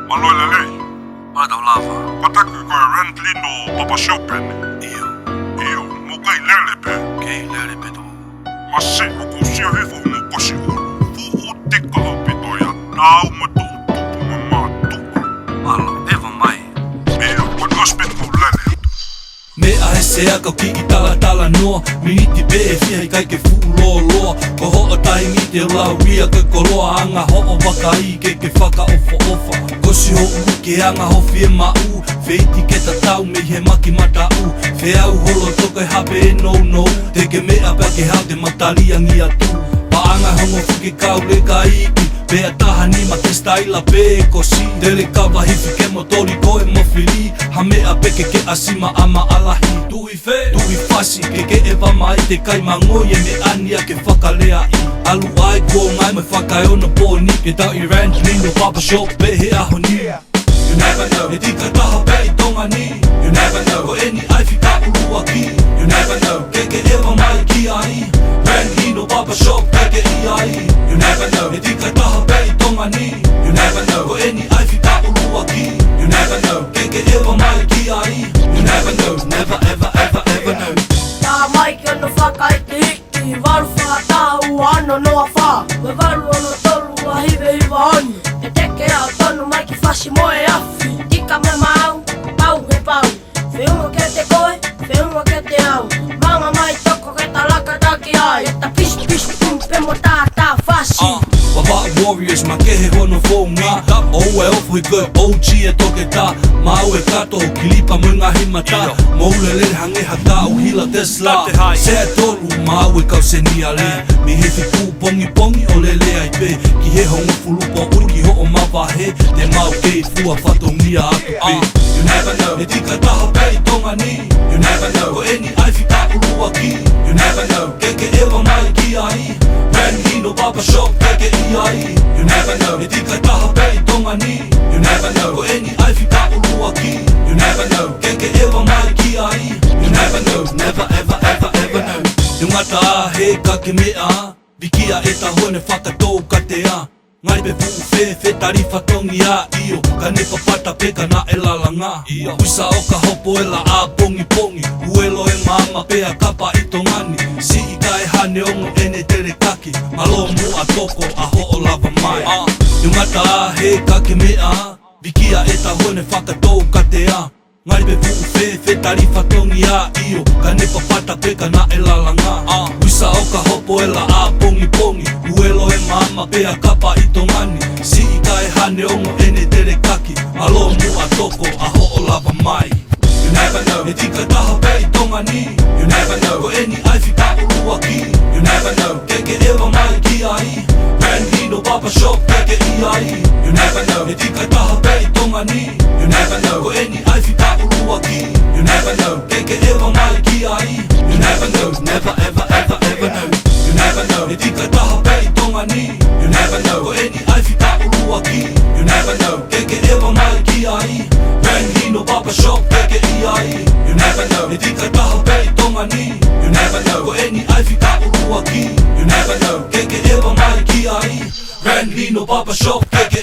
Aloe lelei. Ala tau lava. Pataku koe Randlino Barber Shop peni. Iyo, mukai lele pe. Kei lele pe tu. Masi, ukusio hifo Fale Kosiúlu. Fuu tika áupito ja taau tupu mamaó. Ala, eva mai. Iyo, wan hospital lele. Me ahe se akau ki I Taleniti miniti pehe fiha I kaike fuu loa Ko ho'o tahi ngite lau ria ke koloa anga ho'o Vakaií keke fakahoko Kosi ho'u ke anga hofi mamaó Feiti ke taau me he maki mataau Feau holo toke hape nounou Teke mea pake hau te mataliangi atu Paanga hongo fuke Cowley kaiki Pea Taha ni ma te staila Fale Kosi Tele kawa hifi ke motori koe mofili Ha mea peke ke asima ama alahi Tui fasi keke ewa mai te kai mangoie me ania ke whakaleai Alu ai ko ngai me whakaiona pōni Ke tau I Randlino Barber Shop pehe ahoni You never know, e tika taha pei tonga ni You never know, koéni ai whikaulu aki You never know, keke ewa mai ki ai Randlino Barber Shop keke I ai You never know, e tika taha pei tonga ni You never know, koéni ai whikaulu aki You never know, keke ewa mai ki ai You never know, never ever ever ever know Taha mai ke ono whakaiti Waru whakatau ano noa wha Me waru ono tolu a hive hiva oni E teke au tonu mai ki whasi moe afi Tika mamaó, pau he pau Feúnga ke te koe, feúnga ke te au Manga mai toko ke talaka taki ai E ta pis pum pe mo tā whasi Wawaa warriors ma kehe hono Feúnga Oue ofu I koe OG e toke tā Mau e kato o kilipa munga himata Moulele hange haka o hila Tesla Sea tolu mau e kau se ni ale Mi hefi ku pongi o lelei aipe Ki he hongo fulupo uki ho o mawahe Te mau kei fua whatongia atu pe You never know, e tika taha pei tonga ni You never know, koéni ai whikaulu aki You never know, keke ewa mai ki ai Randlino Barber Shop keke I ai You never know, e tika taha pei tonga ni You never know, koéni ai whikaulu aki You never know, keke ewa mai ki ai You never know, never ever ever ever know You ngata a he kake mea Vikia e tahone whakatou ka te a Ngai pe fuu fe tari whatongi a iyo Ka ne papata peka na e lalanga Uisa o ka hopo e la a pongi Uelo e mama pea kapa I tongani Si I ka e hane ongo ene tere kaki Malomu a toko a ho o lava mai You ngata a he kake mea Vikia e tahone whakatou ka te a Ngai pe fuu fe tari whatongi a iyo Ka ne papata peka na e lalanga Uisa o ka hopo e la a pongi Uelo e mama pea kapa I tongani Si I ka e hane ongo ene tere kaki Malomu a toko a ho o lava mai You never know, e tika taha pei tongani You never know, koéni ai whikaulu aki You never know, keke ewa mai ki ai Randlino Barber Shop keke I ai You never know, e tika taha pei tongani You never know, koéni ai whikaulu aki You never know, keke ewa mai ki ai You never know, never ever ever ever know You never know, e tika taha pei tongani You never know, koéni ai whikaulu aki You never know, keke ewa mai ki ai Randlino Barber Shop keke I ai You never know, e tika taha pei tongani You never know, koéni ai whikaulu aki You never know, keke ewa mai ki ai Randlino Barber Shop keke